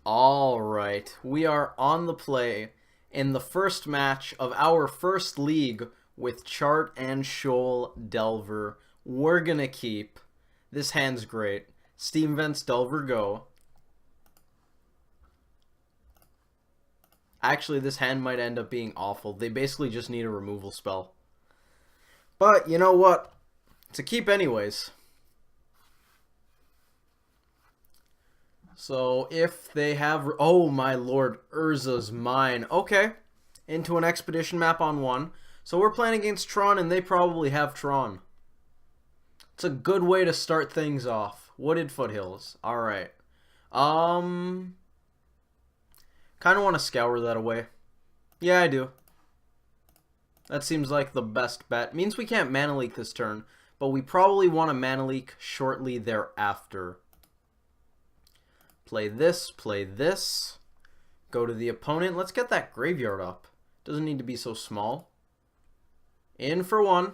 Alright, we are on the play in the first match of our first league with Chart and Shoal Delver. We're gonna keep. This hand's great. Steam Vents Delver go. Actually, this hand might end up being awful. They basically just need a removal spell. But, you know what? It's a keep anyways. So, if they have... Oh, my lord. Urza's mine. Okay. Into an expedition map on one. So, we're playing against Tron, and they probably have Tron. It's a good way to start things off. Wooded Foothills. Alright. Kind of want to scour that away. Yeah, I do. That seems like the best bet. Means we can't mana leak this turn, but we probably want to mana leak shortly thereafter. Play this, play this. Go to the opponent. Let's get that graveyard up. Doesn't need to be so small. In for one.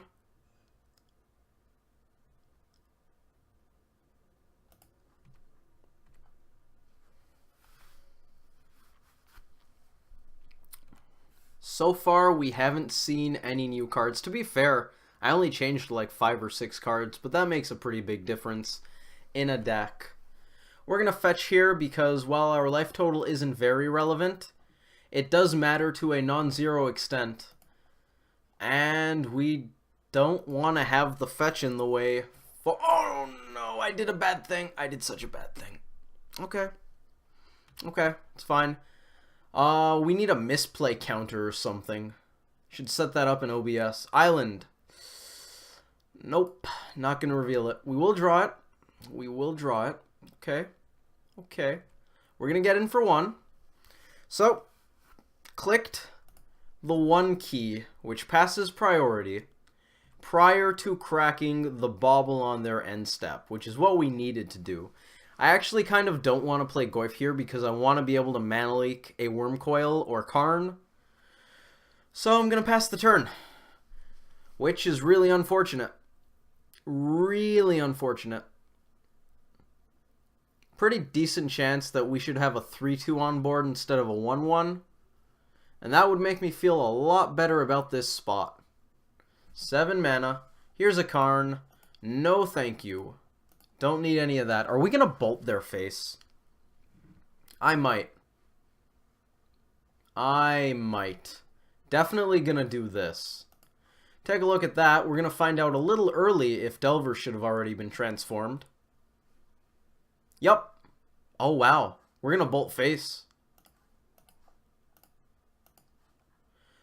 So far, we haven't seen any new cards. To be fair, I only changed like 5 or 6 cards, but that makes a pretty big difference in a deck. We're going to fetch here because while our life total isn't very relevant, it does matter to a non-zero extent. And we don't want to have the fetch in the way. Oh no, I did a bad thing. I did such a bad thing. Okay. Okay, it's fine. We need a misplay counter or something. Should set that up in OBS. Island. Nope, not going to reveal it. We will draw it. We will draw it. Okay. Okay. We're going to get in for one. So, clicked the 1 key, which passes priority, prior to cracking the bauble on their end step, which is what we needed to do. I actually kind of don't want to play Goyf here because I want to be able to mana leak a Wormcoil or Karn. So I'm going to pass the turn, which is really unfortunate. Really unfortunate. Pretty decent chance that we should have a 3-2 on board instead of a 1-1. And that would make me feel a lot better about this spot. 7 mana. Here's a Karn. No thank you. Don't need any of that. Are we going to bolt their face? I might. I might. Definitely going to do this. Take a look at that. We're going to find out a little early if Delver should have already been transformed. Yup. Oh, wow. We're going to bolt face.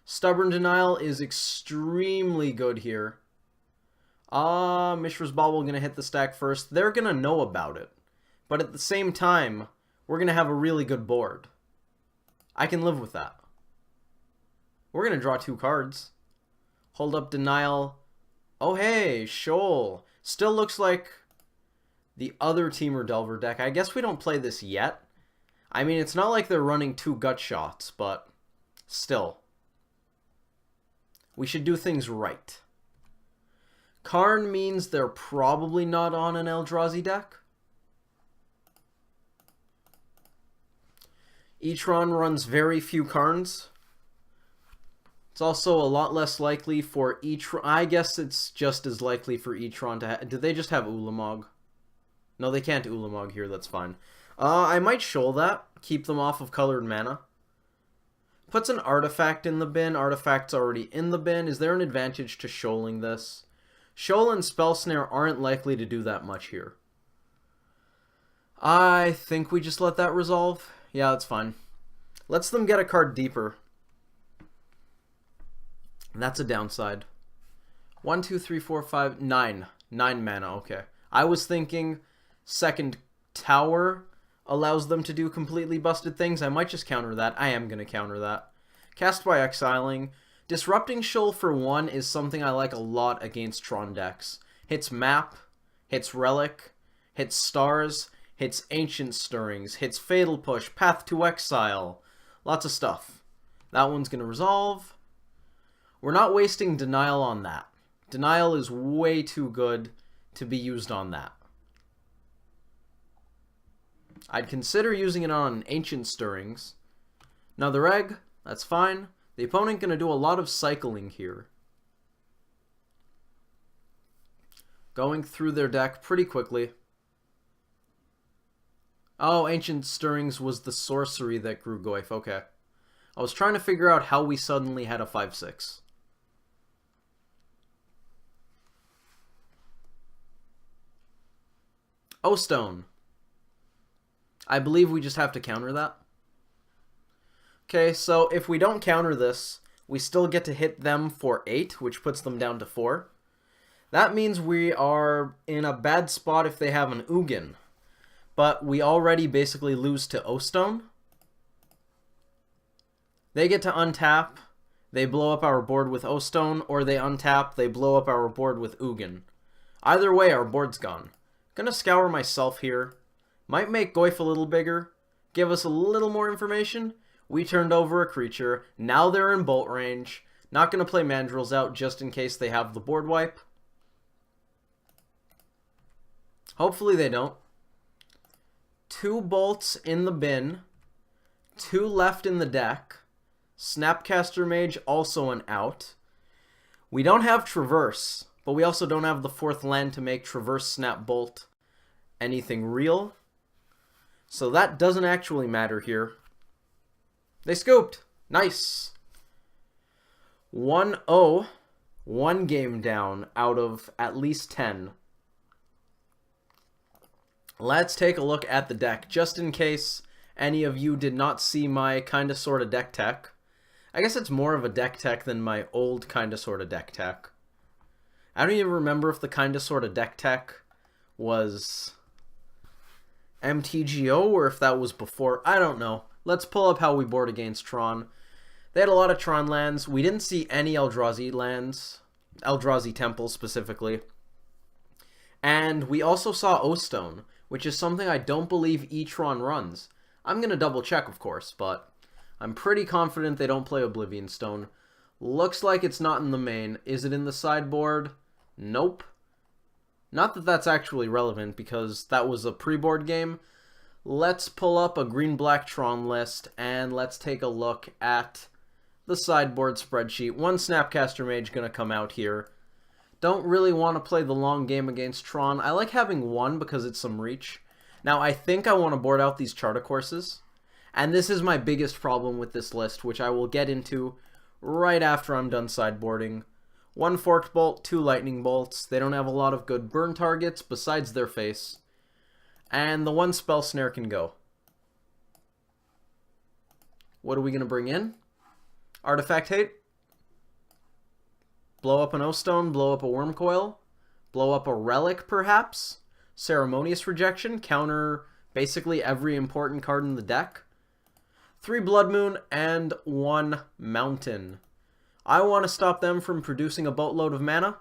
Stubborn Denial is extremely good here. Mishra's Bauble going to hit the stack first. They're going to know about it. But at the same time, we're going to have a really good board. I can live with that. We're going to draw 2 cards. Hold up Denial. Oh, hey, Shoal. Still looks like the other Temur Delver deck. I guess we don't play this yet. I mean, it's not like they're running 2 gut shots, but still. We should do things right. Karn means they're probably not on an Eldrazi deck. E-Tron runs very few Karns. It's also a lot less likely for E-Tron. I guess it's just as likely for E-Tron to have... Did they just have Ulamog? No, they can't Ulamog here. That's fine. I might Shoal that. Keep them off of colored mana. Puts an artifact in the bin. Artifact's already in the bin. Is there an advantage to Shoaling this? Shoal and Spell Snare aren't likely to do that much here. I think we just let that resolve. Yeah, that's fine. Lets them get a card deeper. That's a downside. 1, 2, 3, 4, 5, 9. 9 mana, okay. I was thinking second tower allows them to do completely busted things. I might just counter that. I am going to counter that. Cast by Exiling. Disrupting Shoal for 1 is something I like a lot against Tron decks. Hits Map, hits Relic, hits Stars, hits Ancient Stirrings, hits Fatal Push, Path to Exile. Lots of stuff. That one's going to resolve. We're not wasting Denial on that. Denial is way too good to be used on that. I'd consider using it on Ancient Stirrings. Another egg, that's fine. The opponent going to do a lot of cycling here. Going through their deck pretty quickly. Oh, Ancient Stirrings was the sorcery that grew Goyf. Okay. I was trying to figure out how we suddenly had a 5/6. O-Stone. I believe we just have to counter that. Okay, so if we don't counter this, we still get to hit them for 8, which puts them down to 4. That means we are in a bad spot if they have an Ugin. But we already basically lose to O-Stone. They get to untap, they blow up our board with O-Stone, or they untap, they blow up our board with Ugin. Either way, our board's gone. Gonna scour myself here. Might make Goyf a little bigger. Give us a little more information. We turned over a creature. Now they're in bolt range. Not gonna play Mandrills out just in case they have the board wipe. Hopefully they don't. 2 bolts in the bin. 2 left in the deck. Snapcaster Mage also an out. We don't have Traverse, but we also don't have the 4th land to make Traverse Snap Bolt anything real. So that doesn't actually matter here. They scooped. Nice. 1-0. 1 game down out of at least 10. Let's take a look at the deck, just in case any of you did not see my kinda sorta deck tech. I guess it's more of a deck tech than my old kinda sorta deck tech. I don't even remember if the kinda sorta deck tech was MTGO or if that was before. I don't know. Let's pull up how we board against Tron. They had a lot of Tron lands. We didn't see any Eldrazi lands. Eldrazi Temple specifically. And we also saw O-Stone, which is something I don't believe E-Tron runs. I'm going to double check, of course, but I'm pretty confident they don't play Oblivion Stone. Looks like it's not in the main. Is it in the sideboard? Nope. Not that that's actually relevant, because that was a pre-board game. Let's pull up a green-black Tron list, and let's take a look at the sideboard spreadsheet. 1 Snapcaster Mage going to come out here. Don't really want to play the long game against Tron. I like having 1 because it's some reach. Now, I think I want to board out these Charter Courses. And this is my biggest problem with this list, which I will get into right after I'm done sideboarding. 1 Forked Bolt, 2 Lightning Bolts. They don't have a lot of good burn targets besides their face. And the 1 Spell Snare can go. What are we going to bring in? Artifact Hate. Blow up an O-Stone, blow up a Wormcoil. Blow up a Relic, perhaps. Ceremonious Rejection, counter basically every important card in the deck. 3 Blood Moon, and 1 Mountain. I want to stop them from producing a boatload of mana,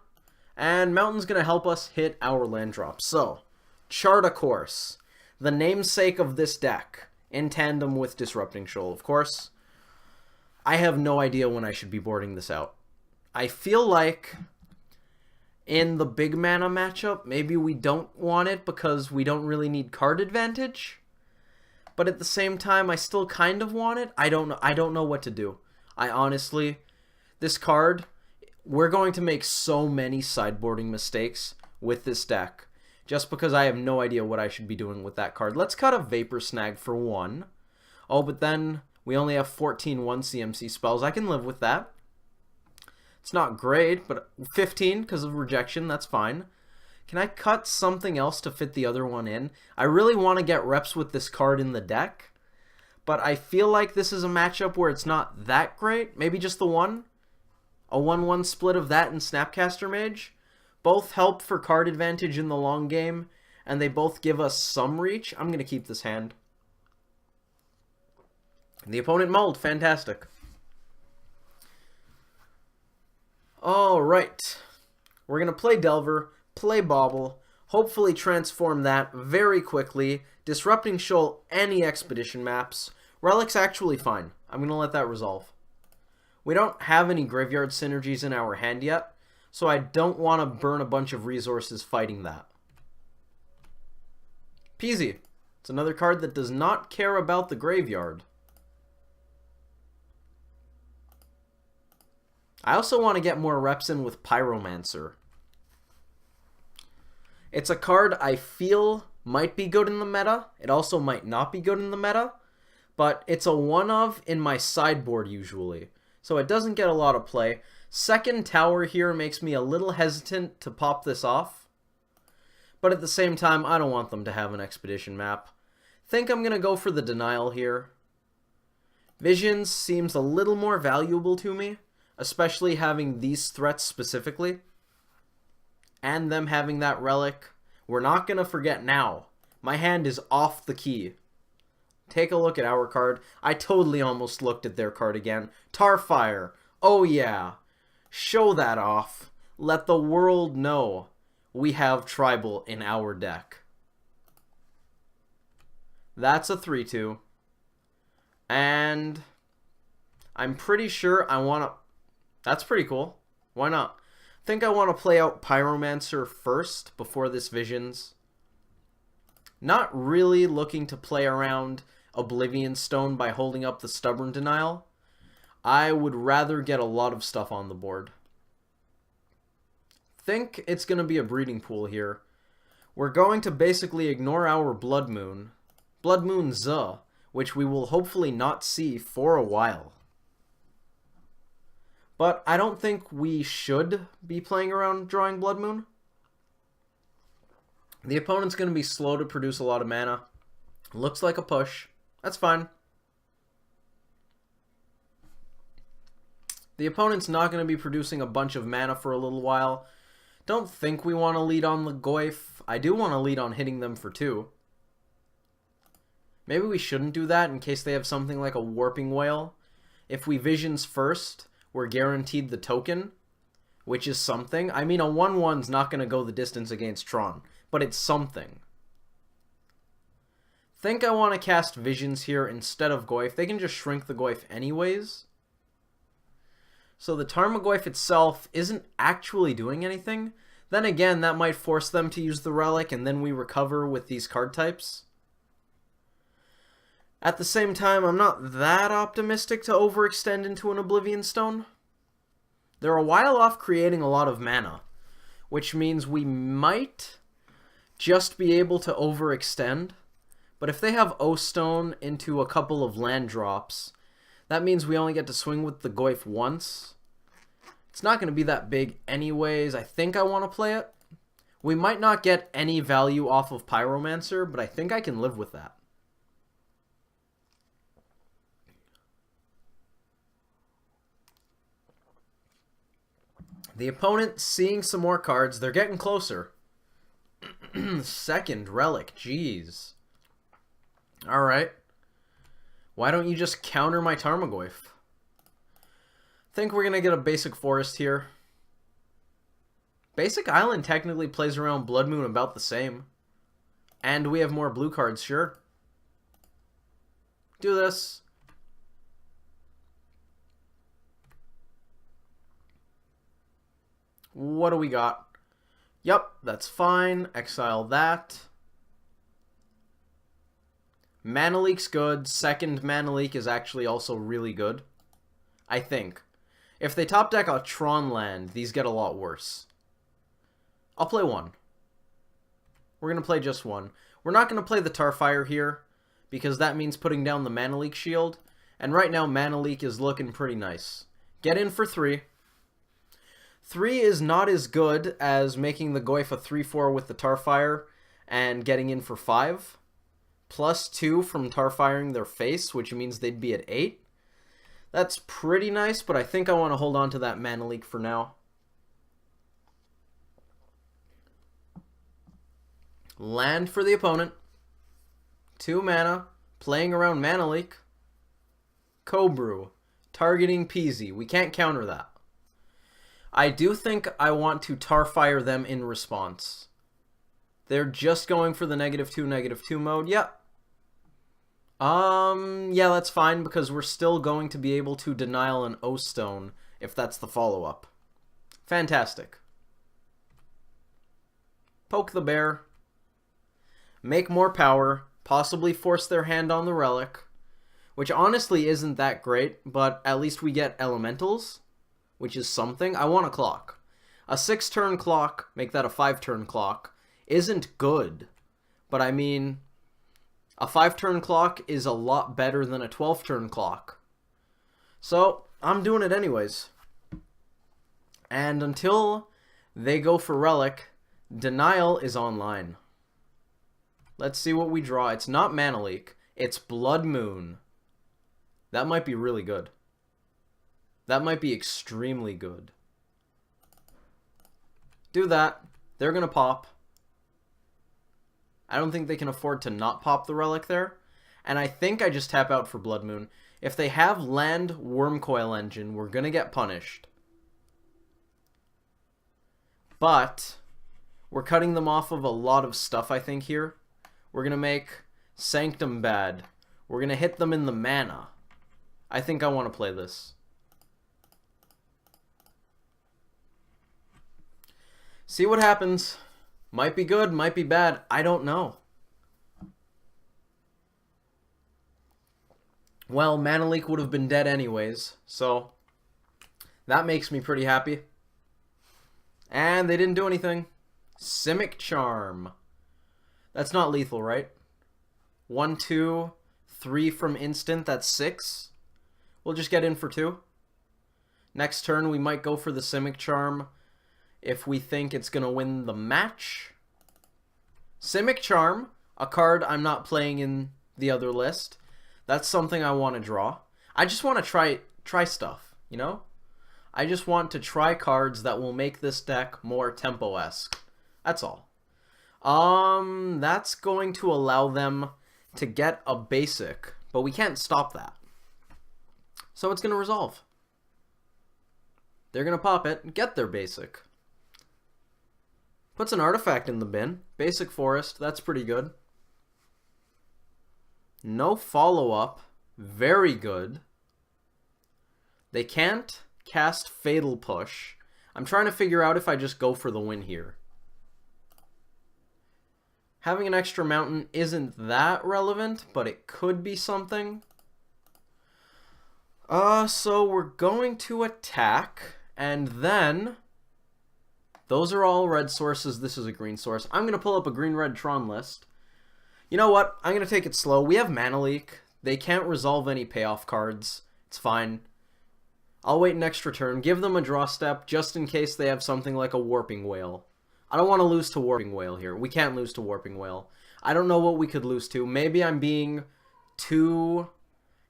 and Mountain's going to help us hit our land drop. So, Chart a Course, the namesake of this deck, in tandem with Disrupting Shoal, of course. I have no idea when I should be boarding this out. I feel like in the big mana matchup, maybe we don't want it because we don't really need card advantage. But at the same time, I still kind of want it. I don't know what to do. I honestly, this card, we're going to make so many sideboarding mistakes with this deck just because I have no idea what I should be doing with that card. Let's cut a Vapor Snag for 1. Oh, but then we only have 14 1 CMC spells. I can live with that. It's not great, but 15 because of rejection, that's fine. Can I cut something else to fit the other one in? I really want to get reps with this card in the deck, but I feel like this is a matchup where it's not that great. Maybe just the 1? A 1-1 split of that and Snapcaster Mage? Both help for card advantage in the long game, and they both give us some reach. I'm going to keep this hand. The opponent mulled. Fantastic. Alright. We're going to play Delver, play Bauble, hopefully transform that very quickly. Disrupting Shoal, any Expedition maps. Relic's actually fine. I'm going to let that resolve. We don't have any graveyard synergies in our hand yet, so I don't want to burn a bunch of resources fighting that. Peasy. It's another card that does not care about the graveyard. I also want to get more reps in with Pyromancer. It's a card I feel might be good in the meta. It also might not be good in the meta. But it's a one-of in my sideboard usually. So it doesn't get a lot of play. Second tower here makes me a little hesitant to pop this off. But at the same time, I don't want them to have an expedition map. Think I'm going to go for the denial here. Visions seems a little more valuable to me, especially having these threats specifically. And them having that relic. We're not going to forget now. My hand is off the key. Take a look at our card. I totally almost looked at their card again. Tarfire. Oh yeah. Show that off. Let the world know we have Tribal in our deck. That's a 3-2. And I'm pretty sure I want to... That's pretty cool. Why not? I think I want to play out Pyromancer first before this Visions. Not really looking to play around Oblivion Stone by holding up the Stubborn Denial. I would rather get a lot of stuff on the board. Think it's going to be a breeding pool here. We're going to basically ignore our Blood Moon. Blood Moon Z, which we will hopefully not see for a while. But I don't think we should be playing around drawing Blood Moon. The opponent's going to be slow to produce a lot of mana. Looks like a push. That's fine. The opponent's not going to be producing a bunch of mana for a little while. Don't think we want to lead on the Goyf. I do want to lead on hitting them for 2. Maybe we shouldn't do that in case they have something like a Warping Whale. If we Visions first, we're guaranteed the token, which is something. I mean, a 1/1's not going to go the distance against Tron, but it's something. Think I want to cast Visions here instead of Goyf. They can just shrink the Goyf anyways. So the Tarmogoyf itself isn't actually doing anything. Then again, that might force them to use the relic, and then we recover with these card types. At the same time, I'm not that optimistic to overextend into an Oblivion Stone. They're a while off creating a lot of mana, which means we might just be able to overextend. But if they have O-Stone into a couple of land drops, that means we only get to swing with the Goyf once. It's not going to be that big anyways. I think I want to play it. We might not get any value off of Pyromancer, but I think I can live with that. The opponent seeing some more cards. They're getting closer. Second relic. Jeez. Alright. Why don't you just counter my Tarmogoyf? Think we're going to get a basic forest here. Basic Island technically plays around Blood Moon about the same. And we have more blue cards, sure. Do this. What do we got? Yup, that's fine. Exile that. Mana Leak's good. Second Mana Leak is actually also really good. I think. If they top deck a Tron land, these get a lot worse. I'll play one. We're going to play just one. We're not going to play the Tarfire here, because that means putting down the Mana Leak shield. And right now, Mana Leak is looking pretty nice. Get in for 3. 3 is not as good as making the Goyf a 3/4 with the Tarfire and getting in for 5. Plus 2 from Tarfiring their face, which means they'd be at 8. That's pretty nice, but I think I want to hold on to that Mana Leak for now. Land for the opponent. 2 mana. Playing around Mana Leak. Cobrew. Targeting Peasy. We can't counter that. I do think I want to Tarfire them in response. They're just going for the -2/-2 mode. Yep. Yeah, that's fine, because we're still going to be able to denial an O-Stone if that's the follow-up. Fantastic. Poke the bear. Make more power. possibly force their hand on the relic, which honestly isn't that great, but at least we get elementals, which is something. I want a clock. A 6-turn clock, make that a 5-turn clock, isn't good. But I mean, a 5-turn clock is a lot better than a 12-turn clock. So, I'm doing it anyways. And until they go for relic, Denial is online. Let's see what we draw. It's not Mana Leak. It's Blood Moon. That might be really good. That might be extremely good. Do that. They're going to pop. I don't think they can afford to not pop the relic there. And I think I just tap out for Blood Moon. If they have land Wormcoil Engine, we're going to get punished. But we're cutting them off of a lot of stuff, I think, here. We're going to make Sanctum bad. We're going to hit them in the mana. I think I want to play this. See what happens. Might be good, might be bad. I don't know. Well, Mana Leak would have been dead anyways, so that makes me pretty happy. And they didn't do anything. Simic Charm. That's not lethal, right? 1, 2, 3 from instant, that's 6. We'll just get in for 2. Next turn, we might go for the Simic Charm if we think it's going to win the match. Simic Charm, a card I'm not playing in the other list. That's something I want to draw. I just want to try stuff, you know? I just want to try cards that will make this deck more tempo-esque. That's all. That's going to allow them to get a basic, but we can't stop that. So it's going to resolve. They're going to pop it, get their basic. Puts an artifact in the bin. Basic Forest, that's pretty good. No follow-up. Very good. They can't cast Fatal Push. I'm trying to figure out if I just go for the win here. Having an extra mountain isn't that relevant, but it could be something. So we're going to attack, and then those are all red sources. This is a green source. I'm going to pull up a green-red Tron list. You know what? I'm going to take it slow. We have Mana Leak. They can't resolve any payoff cards. It's fine. I'll wait an extra turn. Give them a draw step just in case they have something like a Warping Whale. I don't want to lose to Warping Whale here. We can't lose to Warping Whale. I don't know what we could lose to. Maybe I'm being too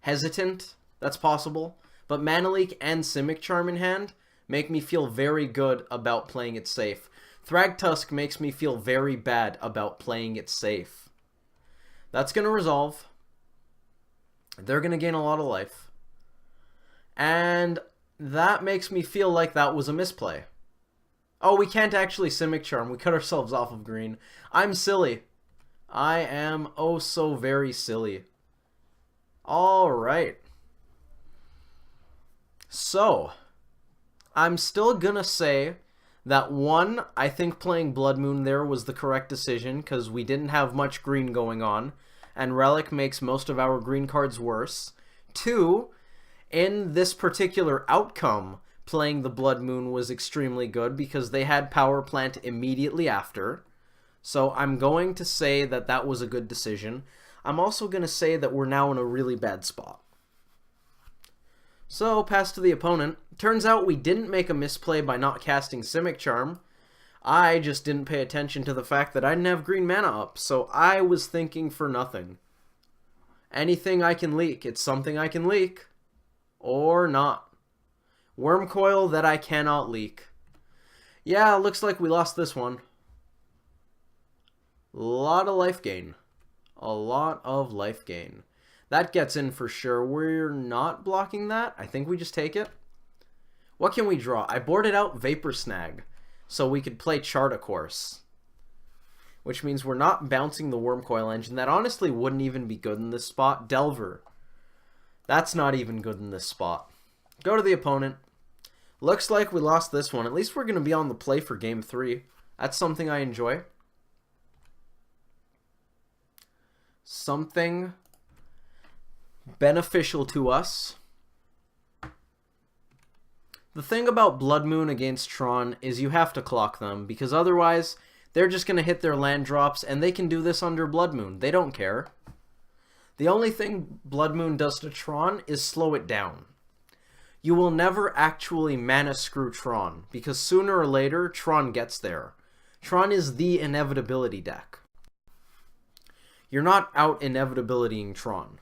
hesitant. That's possible. But Mana Leak and Simic Charm in hand make me feel very good about playing it safe. Thragtusk makes me feel very bad about playing it safe. That's going to resolve. They're going to gain a lot of life. And that makes me feel like that was a misplay. Oh, we can't actually Simic Charm. We cut ourselves off of green. I'm silly. I am oh so very silly. Alright. So, I'm still gonna say that one, I think playing Blood Moon there was the correct decision because we didn't have much green going on, and Relic makes most of our green cards worse. 2, in this particular outcome, playing the Blood Moon was extremely good because they had Power Plant immediately after. So I'm going to say that that was a good decision. I'm also going to say that we're now in a really bad spot. So, pass to the opponent. Turns out we didn't make a misplay by not casting Simic Charm. I just didn't pay attention to the fact that I didn't have green mana up, so I was thinking for nothing. Anything I can leak, it's something I can leak. Or not. Wormcoil that I cannot leak. Yeah, looks like we lost this one. A lot of life gain. A lot of life gain. That gets in for sure. We're not blocking that. I think we just take it. What can we draw? I boarded out Vapor Snag so we could play Chart, of course. Which means we're not bouncing the Wormcoil Engine. That honestly wouldn't even be good in this spot. Delver. That's not even good in this spot. Go to the opponent. Looks like we lost this one. At least we're going to be on the play for Game 3. That's something I enjoy. something beneficial to us. The thing about Blood Moon against Tron is you have to clock them, because otherwise they're just going to hit their land drops, and they can do this under Blood Moon. They don't care. The only thing Blood Moon does to Tron is slow it down. You will never actually mana screw Tron, because sooner or later, Tron gets there. Tron is the inevitability deck. You're not out inevitabilitying Tron.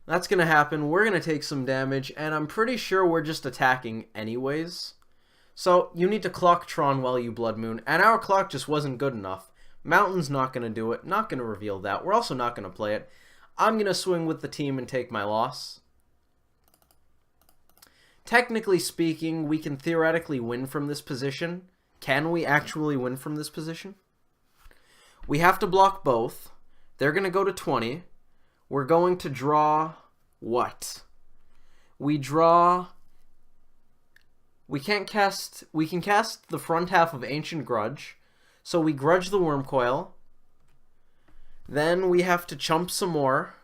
That's going to happen. We're going to take some damage, and I'm pretty sure we're just attacking anyways. So, you need to clock Tron while you Blood Moon, and our clock just wasn't good enough. Mountain's not going to do it. Not going to reveal that. We're also not going to play it. I'm going to swing with the team and take my loss. Technically speaking, we can theoretically win from this position. Can we actually win from this position? We have to block both. They're going to go to 20. We're going to draw what? We draw... We can cast the front half of Ancient Grudge. So we grudge the Wormcoil. Then we have to chump some more.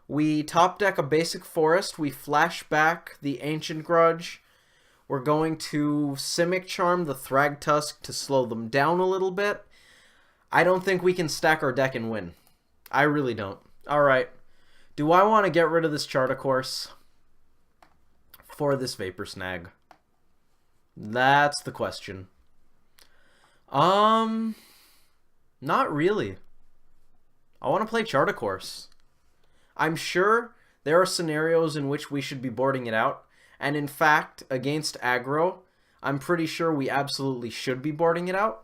We top deck a basic forest. We flash back the Ancient Grudge. We're going to Simic Charm the Thragtusk to slow them down a little bit. I don't think we can stack our deck and win. I really don't. Alright. Do I want to get rid of this Chart, of course? For this Vapor Snag? That's the question. Not really. I want to play Chart, of course. I'm sure there are scenarios in which we should be boarding it out. And in fact, against aggro, I'm pretty sure we absolutely should be boarding it out.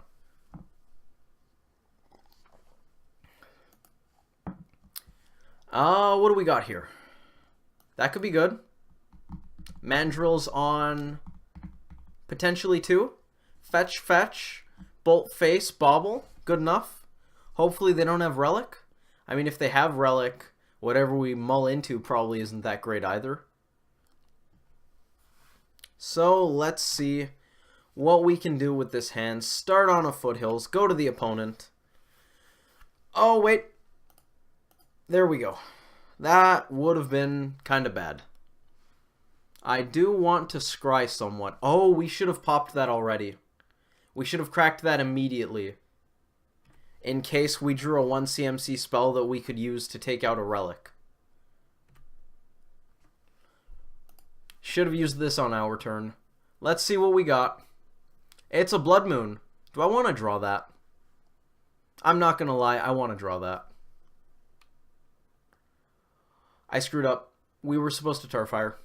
What do we got here? That could be good. Mandrills on potentially 2. Fetch, fetch. Bolt face, bobble. Good enough. Hopefully they don't have Relic. I mean, if they have Relic, whatever we mull into probably isn't that great either. So let's see what we can do with this hand. Start on a Foothills. Go to the opponent. Oh, wait. There we go. That would have been kind of bad. I do want to scry somewhat. Oh, we should have popped that already. We should have cracked that immediately. In case we drew a 1 CMC spell that we could use to take out a Relic. Should have used this on our turn. Let's see what we got. It's a Blood Moon. Do I want to draw that? I'm not going to lie, I want to draw that. I screwed up. We were supposed to Tarfire.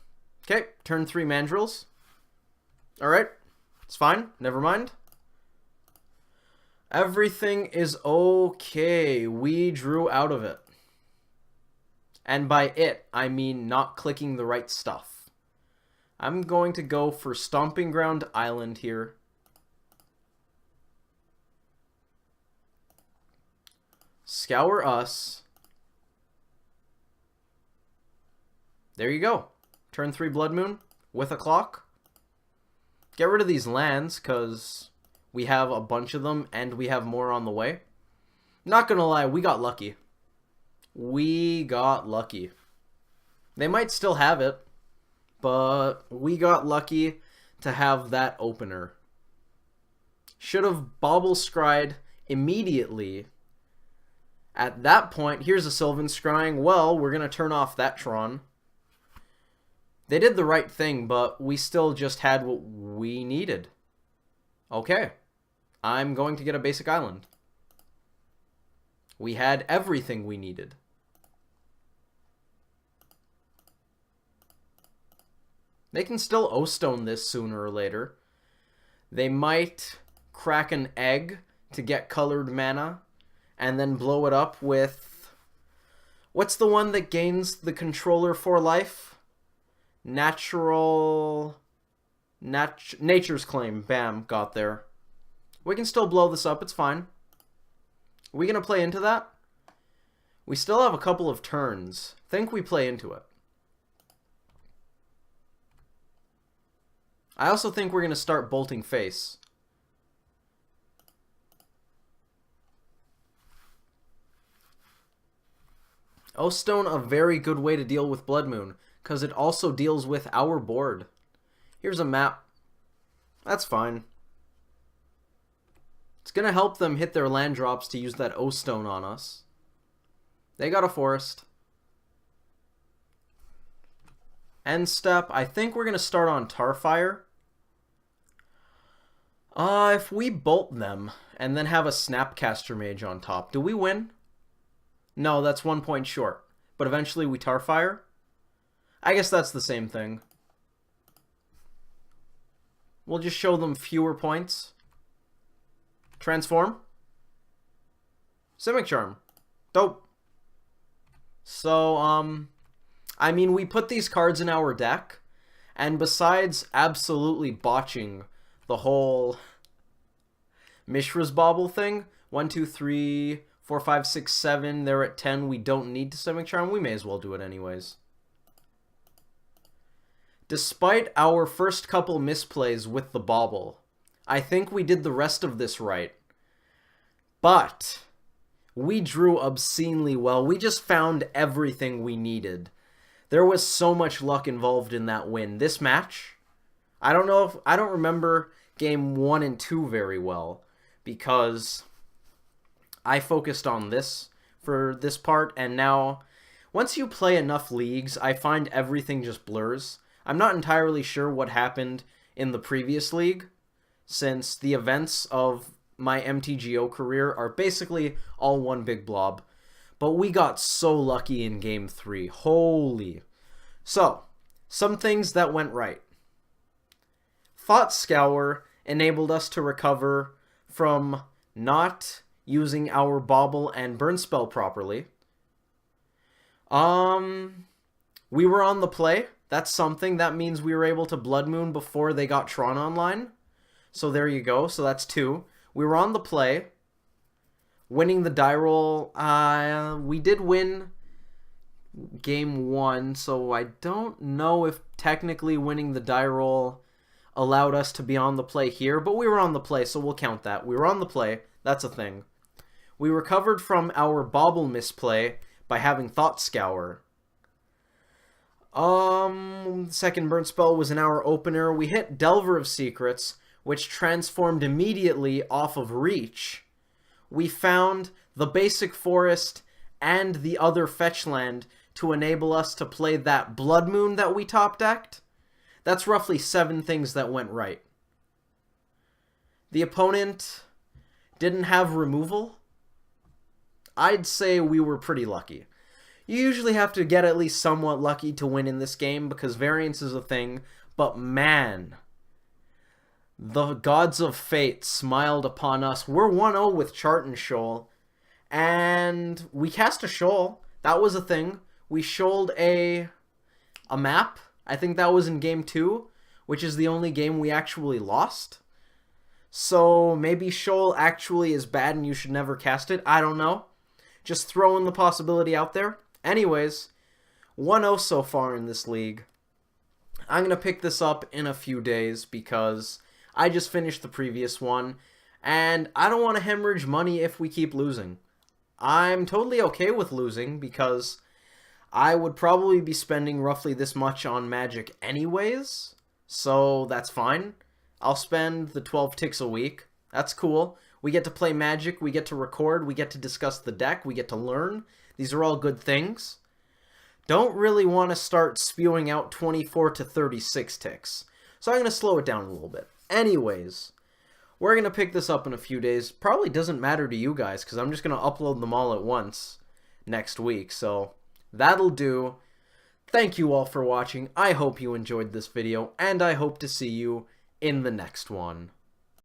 Okay, turn 3 Mandrills. Alright, it's fine. Never mind. Everything is okay. We drew out of it. And by it, I mean not clicking the right stuff. I'm going to go for Stomping Ground Island here. Scour us. There you go. Turn 3 Blood Moon with a clock. Get rid of these lands, because we have a bunch of them, and we have more on the way. Not gonna lie, we got lucky. We got lucky. They might still have it, but we got lucky to have that opener. Should have Bauble Scryed immediately. At that point, here's a Sylvan Scrying. Well, we're gonna turn off that Tron. They did the right thing, but we still just had what we needed. Okay. I'm going to get a basic island. We had everything we needed. They can still O-Stone this sooner or later. They might crack an egg to get colored mana and then blow it up with... What's the one that gains the controller for life? Nature's Claim. Bam, got there. We can still blow this up, it's fine. Are we going to play into that? We still have a couple of turns. Think we play into it. I also think we're going to start bolting face. O-Stone, a very good way to deal with Blood Moon, because it also deals with our board. Here's a map. That's fine. It's going to help them hit their land drops to use that O-Stone on us. They got a forest. End step. I think we're going to start on Tarfire. If we bolt them and then have a Snapcaster Mage on top, do we win? No, that's 1 point short. But eventually we Tarfire? I guess that's the same thing. We'll just show them fewer points. Transform. Simic Charm. Dope. So, I mean, we put these cards in our deck, and besides absolutely botching the whole Mishra's Bauble thing, 1, 2, 3, 4, 5, 6, 7, they're at 10, we don't need to Simic Charm, we may as well do it anyways. Despite our first couple misplays with the Bauble, I think we did the rest of this right. But we drew obscenely well. We just found everything we needed. There was so much luck involved in that win. This match, I don't remember game 1 and 2 very well because I focused on this for this part, and now once you play enough leagues, I find everything just blurs. I'm not entirely sure what happened in the previous league, since the events of my MTGO career are basically all one big blob. But we got so lucky in game 3. Holy. So, some things that went right. Thought Scour enabled us to recover from not using our Bauble and Burn Spell properly. We were on the play. That's something. That means we were able to Blood Moon before they got Tron online. So there you go. So that's 2. We were on the play. Winning the die roll. We did win game 1, so I don't know if technically winning the die roll allowed us to be on the play here, but we were on the play, so we'll count that. We were on the play. That's a thing. We recovered from our Bauble misplay by having Thought Scour. Second Burn Spell was in our opener. We hit Delver of Secrets, which transformed immediately off of Reach. We found the basic forest and the other fetch land to enable us to play that Blood Moon that we top decked. That's roughly 7 things that went right. The opponent didn't have removal. I'd say we were pretty lucky. You usually have to get at least somewhat lucky to win in this game because variance is a thing, but man, the gods of fate smiled upon us. We're 1-0 with Chart and Shoal, and we cast a Shoal. That was a thing. We shoaled a map. I think that was in game 2, which is the only game we actually lost. So maybe Shoal actually is bad and you should never cast it. I don't know. Just throwing the possibility out there. Anyways, 1-0 so far in this league. I'm going to pick this up in a few days because I just finished the previous one, and I don't want to hemorrhage money if we keep losing. I'm totally okay with losing because I would probably be spending roughly this much on Magic anyways, so that's fine. I'll spend the 12 ticks a week. That's cool. We get to play Magic, we get to record, we get to discuss the deck, we get to learn. These are all good things. Don't really want to start spewing out 24 to 36 ticks, so I'm going to slow it down a little bit. Anyways, we're going to pick this up in a few days. Probably doesn't matter to you guys because I'm just going to upload them all at once next week. So that'll do. Thank you all for watching. I hope you enjoyed this video, and I hope to see you in the next one.